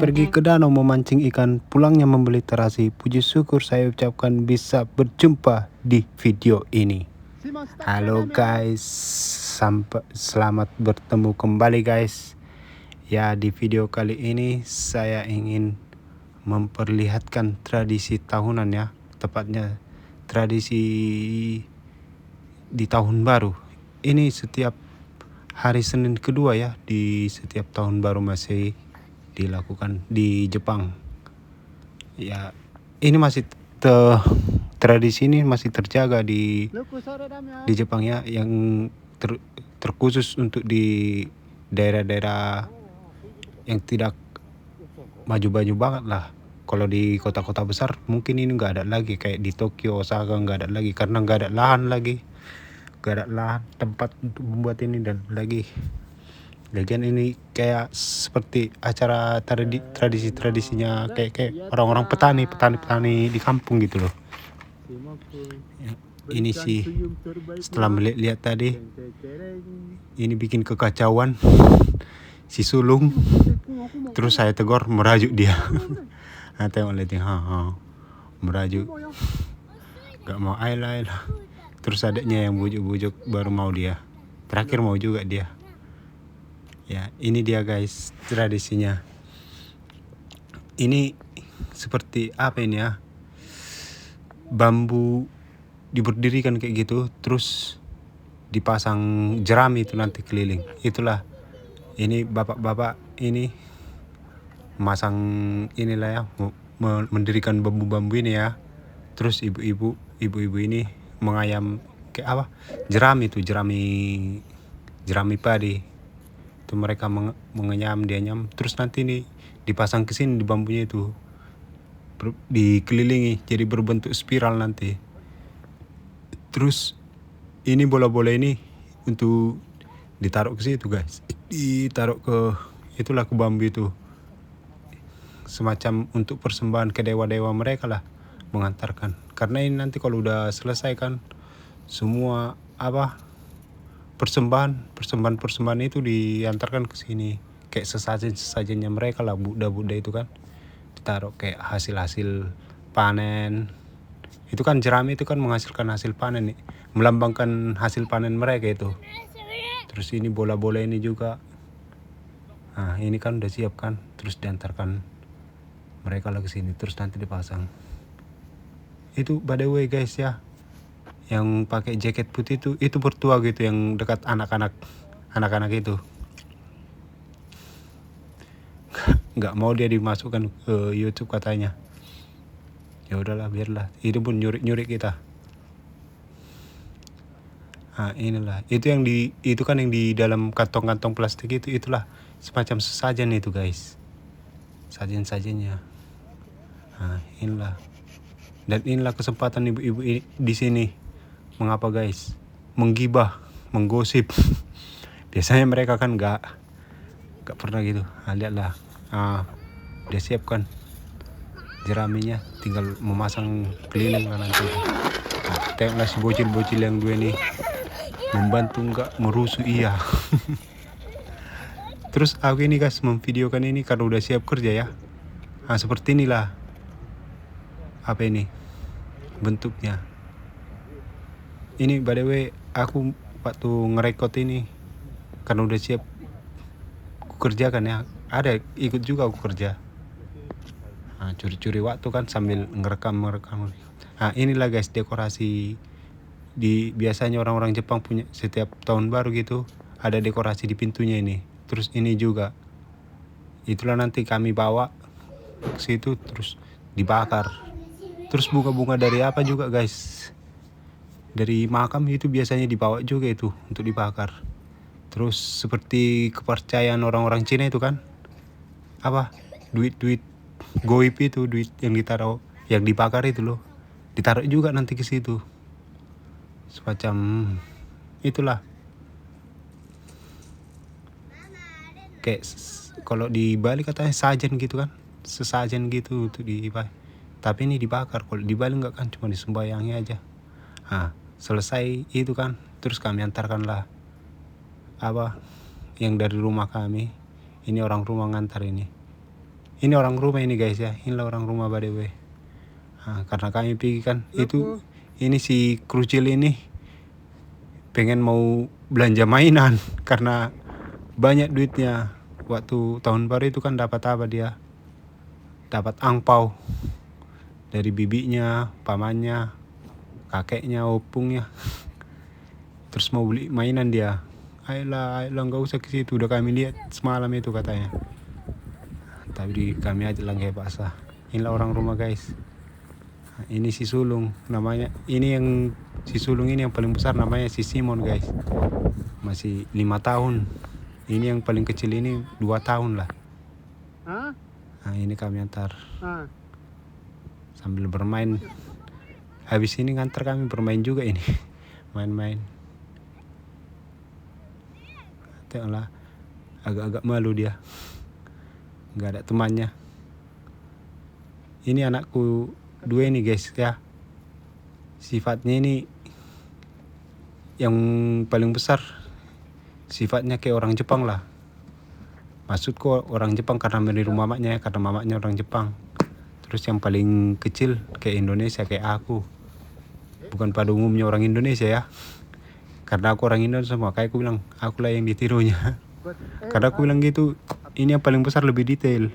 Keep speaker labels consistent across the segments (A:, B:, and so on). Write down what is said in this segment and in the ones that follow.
A: Pergi ke danau memancing ikan, pulangnya membeli terasi. Puji syukur saya ucapkan bisa berjumpa di video ini. Halo guys, selamat bertemu kembali guys. Ya, di video kali ini saya ingin memperlihatkan tradisi tahunan ya, tepatnya tradisi di tahun baru. Ini setiap hari Senin kedua ya, di setiap tahun baru masih dilakukan di Jepang. Ya, ini masih tradisi ini masih terjaga di Jepang ya, yang terkhusus untuk di daerah-daerah yang tidak maju-maju banget lah. Kalau di kota-kota besar mungkin ini nggak ada lagi, kayak di Tokyo, Osaka nggak ada lagi karena nggak ada lahan lagi, nggak ada lahan tempat untuk membuat ini. Dan lagi lagian ini kayak seperti acara tradisinya kayak orang-orang petani di kampung gitu loh. Ya, ini sih setelah melihat tadi ini bikin kekacauan si sulung, terus saya tegur, merajuk dia. Nah, tengok lihat merajuk, gak mau air. Terus adiknya yang bujuk-bujuk baru mau dia, terakhir mau juga dia. Ya, ini dia guys tradisinya. Ini seperti apa ini ya, bambu diberdirikan kayak gitu, terus dipasang jerami itu nanti keliling. Itulah, ini bapak-bapak ini masang inilah ya, mendirikan bambu-bambu ini ya. Terus ibu-ibu ini mengayam kayak apa, jerami padi itu, mereka mengenyam, dia nyam, terus nanti nih dipasang ke sini di bambunya itu, dikelilingi jadi berbentuk spiral nanti. Terus ini bola-bola ini untuk ditaruh ke situ guys, ditaruh ke itulah, ke bambu itu, semacam untuk persembahan ke dewa-dewa mereka lah, mengantarkan. Karena ini nanti kalau udah selesai kan semua apa, persembahan itu diantarkan ke sini, kayak sesajennya mereka lah, Buddha itu kan ditaruh kayak hasil panen. Itu kan jerami itu kan menghasilkan hasil panen nih, melambangkan hasil panen mereka itu. Terus ini bola-bola ini juga, nah ini kan udah siap kan, terus diantarkan mereka lagi sini, terus nanti dipasang. Itu by the way guys ya, yang pakai jaket putih itu bertua gitu, yang dekat anak-anak itu. Nggak mau dia dimasukkan ke YouTube katanya. Ya udahlah, biarlah, itu pun nyurik kita. Nah, inilah itu kan yang di dalam kantong-kantong plastik itu, itulah semacam sesajen itu guys, sajen-sajennya. Nah, inilah, dan inilah kesempatan ibu-ibu di sini. Mengapa guys? Menggibah, menggosip. Biasanya mereka kan nggak pernah gitu. Nah, lihatlah, dia siapkan jeraminya, tinggal memasang keliling lah nanti. Nah, tengoklah si bocil-bocil yang dua ini, membantu nggak merusuh iya. Terus aku ini guys memvideokan ini karena udah siap kerja ya. Nah, seperti inilah apa ini bentuknya. Ini by the way, aku waktu ngerekod ini karena udah siap aku kerjakan ya, ada ikut juga aku kerja. Nah, curi-curi waktu kan sambil ngerekam. Nah, inilah guys dekorasi biasanya orang-orang Jepang punya setiap tahun baru gitu, ada dekorasi di pintunya ini. Terus ini juga, itulah nanti kami bawa ke situ terus dibakar. Terus bunga-bunga dari apa juga guys, dari makam itu biasanya dibawa juga itu untuk dibakar. Terus seperti kepercayaan orang-orang Cina itu kan, apa, duit goib itu, duit yang ditaruh, yang dibakar itu loh, ditaruh juga nanti ke situ, semacam itulah. Kayak kalau di Bali katanya sajen gitu kan, sesajen gitu untuk tapi ini dibakar. Kalau di Bali enggak kan, cuma disembayangi aja. Nah, selesai itu kan, terus kami antarkanlah apa yang dari rumah kami. Ini orang rumah ngantar ini. Ini orang rumah ini guys ya. Inilah orang rumah by the way. Nah, karena kami pergi kan itu, ini si krucil ini pengen mau belanja mainan karena banyak duitnya. Waktu tahun baru itu kan dapat apa dia? Dapat angpau dari bibinya, pamannya, kakeknya, opungnya. Terus mau beli mainan dia. Ayolah nggak usah ke situ, udah kami lihat semalam itu katanya. Tapi kami aja lah nggak paksa. Inilah orang rumah guys. Nah, ini si sulung namanya. Ini yang si sulung ini yang paling besar namanya si Simon guys. Masih 5 tahun. Ini yang paling kecil ini 2 tahun lah. Nah ini kami antar sambil bermain. Habis ini ngantar kami bermain juga ini. Main-main. Tengoklah, agak-agak malu dia. Nggak ada temannya. Ini anakku 2 ini guys ya. Sifatnya ini yang paling besar. Sifatnya kayak orang Jepang lah. Maksudku orang Jepang karena meniru mamanya, karena mamanya orang Jepang. Terus yang paling kecil kayak Indonesia, kayak aku. Bukan pada umumnya orang Indonesia ya. Karena aku orang Indonesia semua, kayak aku bilang, akulah yang ditirunya. Karena aku bilang gitu, ini yang paling besar lebih detail,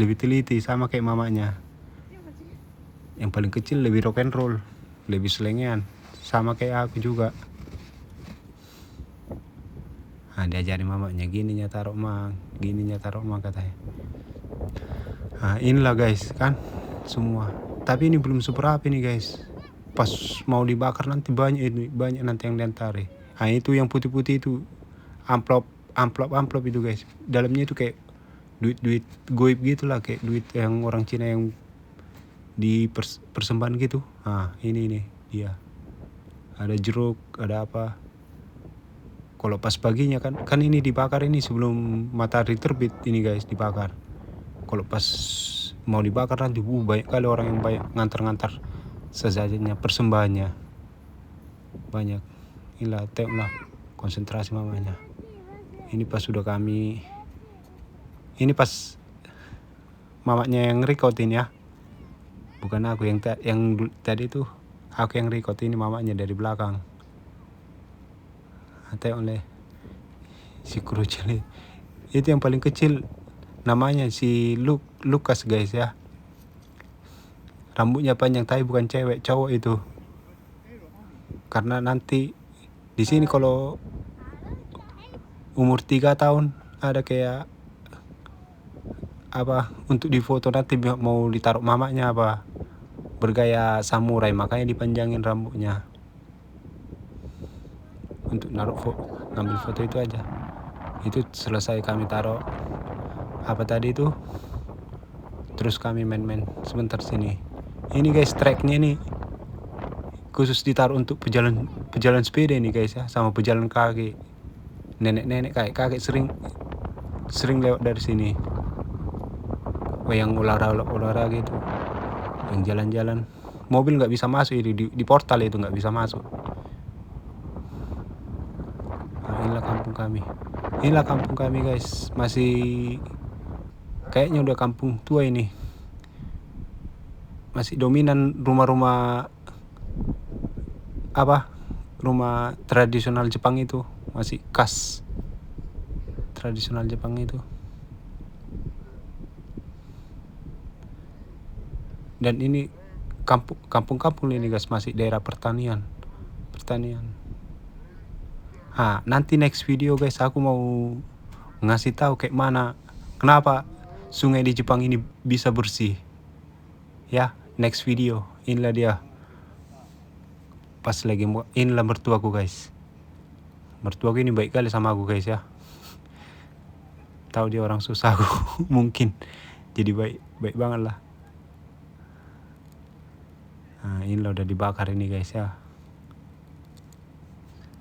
A: lebih teliti sama kayak mamanya. Yang paling kecil lebih rock and roll, lebih selengean, sama kayak aku juga. Nah, diajarin mamanya gininya taruh mang, gininya taruh mang katanya. Nah, inilah guys kan semua. Tapi ini belum seberapa nih guys. Pas mau dibakar nanti banyak nanti yang diantari. Nah, itu yang putih-putih itu amplop itu guys. Dalamnya itu kayak duit goib gitulah, kayak duit yang orang Cina yang di persembahan gitu. Nah, ini dia. Ada jeruk, ada apa. Kalau pas paginya kan ini dibakar ini sebelum matahari terbit ini guys dibakar. Kalau pas mau dibakar nanti banyak kali orang yang banyak ngantar sesajennya, persembahannya banyak. Inilah tengoklah konsentrasi mamanya. Ini pas sudah kami, ini pas mamanya yang record ini ya, bukan aku yang tadi itu aku yang record, ini mamanya dari belakang. Tengok si krucil itu yang paling kecil namanya si Lukas guys ya. Rambutnya panjang tapi bukan cewek, cowok itu. Karena nanti di sini kalau umur 3 tahun ada kayak apa untuk difoto nanti mau ditaruh mamanya apa bergaya samurai, makanya dipanjangin rambutnya untuk ngambil foto itu aja. Itu selesai kami taruh apa tadi itu, terus kami main-main sebentar sini. Ini guys tracknya ini khusus ditaruh untuk pejalan sepeda ini guys ya, sama pejalan kaki. Nenek-nenek kakek sering lewat dari sini. Yang olahraga itu, yang jalan-jalan. Mobil nggak bisa masuk ini di portal itu nggak bisa masuk. Nah, inilah kampung kami guys. Masih kayaknya udah kampung tua ini. Masih dominan rumah-rumah apa, rumah tradisional Jepang itu, masih khas tradisional Jepang itu. Dan ini kampung-kampung ini guys masih daerah pertanian. Nah, nanti next video guys aku mau ngasih tahu kayak mana, kenapa sungai di Jepang ini bisa bersih. Ya, next video. Inilah dia. Pas lagi inilah mertuaku guys. Mertuaku ini baik kali sama aku guys ya. Tahu dia orang susah aku mungkin. Jadi baik banget lah. Nah, inilah udah dibakar ini guys ya.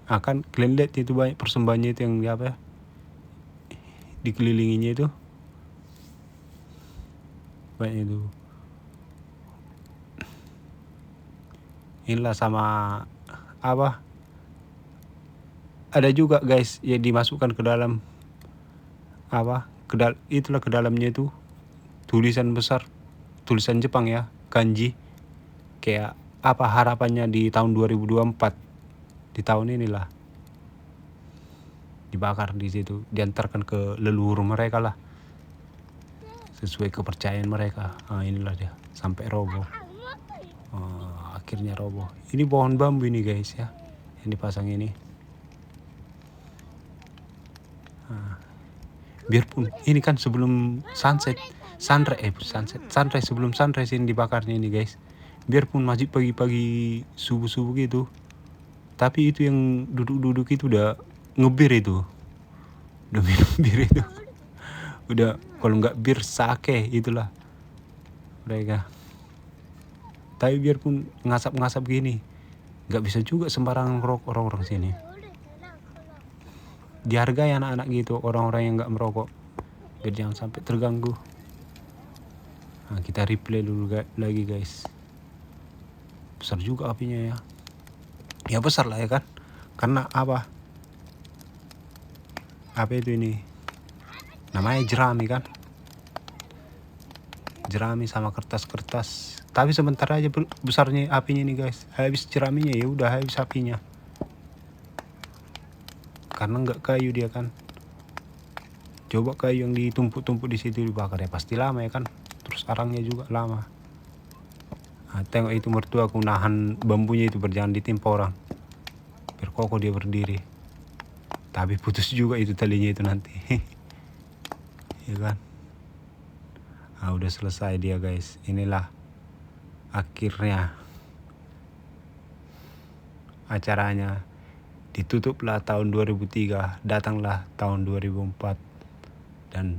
A: Akan kalian lihat itu banyak persembahannya itu yang apa ya, dikelilinginya itu banyak itu. Inilah sama apa, ada juga guys yang dimasukkan ke dalam itulah ke dalamnya itu tulisan besar, tulisan Jepang ya, kanji, kayak harapannya di tahun 2024, di tahun inilah dibakar di situ, diantarkan ke leluhur mereka lah sesuai kepercayaan mereka. Inilah dia sampai roboh. Akhirnya roboh. Ini pohon bambu ini guys ya, yang dipasang ini. Biarpun ini kan sebelum sunrise sebelum sunrise ini dibakarnya ini guys. Biarpun masih pagi-pagi subuh-subuh gitu, tapi itu yang duduk-duduk itu udah ngebir itu, udah minum bir itu, udah kalau nggak bir sake itulah mereka. Tapi biarpun ngasap-ngasap gini, nggak bisa juga sembarangan ngerokok orang-orang sini. Dihargai anak-anak gitu, orang-orang yang nggak merokok, biar jangan sampai terganggu. Kita replay dulu lagi guys. Besar juga apinya ya. Ya besar lah ya kan, karena apa itu ini namanya jerami kan, jerami sama kertas-kertas. Tapi sebentar aja besarnya apinya nih guys. Habis jeraminya ya udah habis apinya, karena nggak kayu dia kan. Coba kayu yang ditumpuk-tumpuk di situ dibakar ya pasti lama ya kan, terus arangnya juga lama. Tengok itu mertua aku nahan bambunya itu berjangan ditimpa orang, biar kokoh dia berdiri. Tapi putus juga itu talinya itu nanti. Ya kan. Udah selesai dia guys. Inilah akhirnya acaranya. Ditutuplah tahun 2003, datanglah tahun 2004. Dan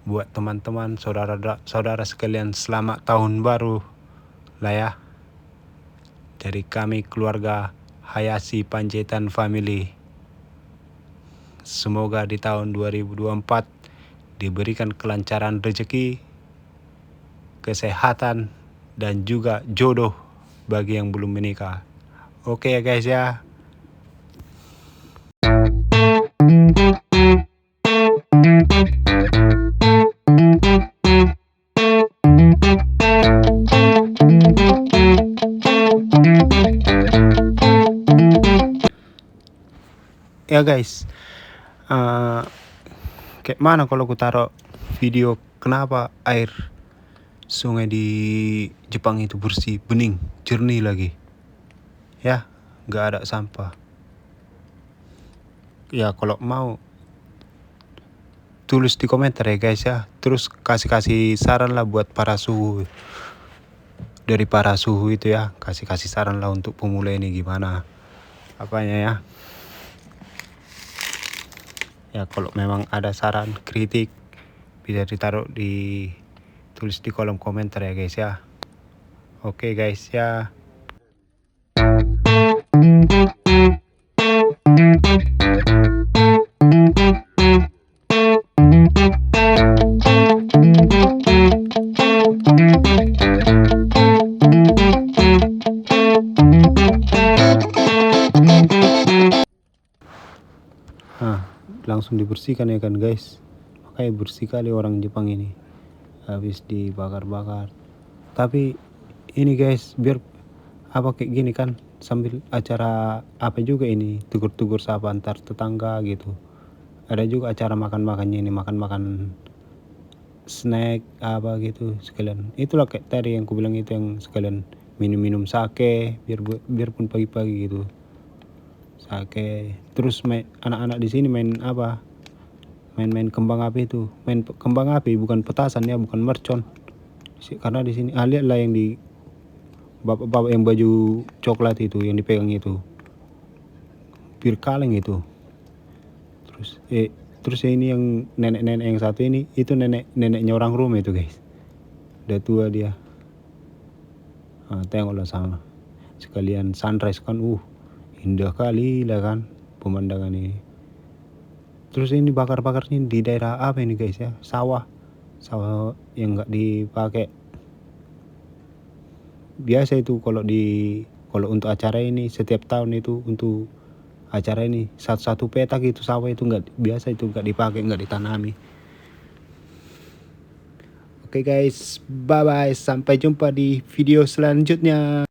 A: buat teman-teman, saudara sekalian, selamat tahun baru lah ya. Dari kami keluarga Hayashi Panjaitan Family. Semoga di tahun 2024 diberikan kelancaran rezeki, kesehatan, dan juga jodoh bagi yang belum menikah. Oke ya guys ya. Ya guys, kayak mana kalau aku taruh video kenapa air sungai di Jepang itu bersih, bening, jernih lagi ya, nggak ada sampah. Ya kalau mau tulis di komentar ya guys ya, terus kasih saran lah buat para suhu, dari para suhu itu ya, kasih saran lah untuk pemula ini gimana apanya ya. Ya kalau memang ada saran kritik bisa ditaruh tulis di kolom komentar ya guys ya. Oke guys ya. Langsung dibersihkan ya kan guys. Makanya bersih kali orang Jepang ini habis dibakar-bakar. Tapi ini guys, biar kayak gini kan, sambil acara juga ini, tugur-tugur sapa antar tetangga gitu. Ada juga acara makan-makannya ini, makan-makan snack gitu sekalian. Itulah kayak tadi yang kubilang itu, yang sekalian minum-minum sake biarpun pagi-pagi gitu. Sake. Terus anak-anak di sini main main kembang api itu. Main kembang api, bukan petasan ya, bukan mercon. Karena di sini lihatlah yang di bapak-bapak yang baju coklat itu, yang dipegang itu bir kaleng itu. Terus ini yang nenek-nenek yang satu ini, itu neneknya orang rumah itu guys, udah tua dia. Tengoklah sama sekalian sunrise kan, indah kali lah kan pemandangan ini. Terus ini bakar-bakarnya di daerah apa ini guys ya, sawah yang nggak dipakai. Biasa itu kalau untuk acara ini setiap tahun itu untuk acara ini. Satu petak itu sawah itu nggak biasa, itu nggak dipakai, nggak ditanami. Oke guys, bye bye, sampai jumpa di video selanjutnya.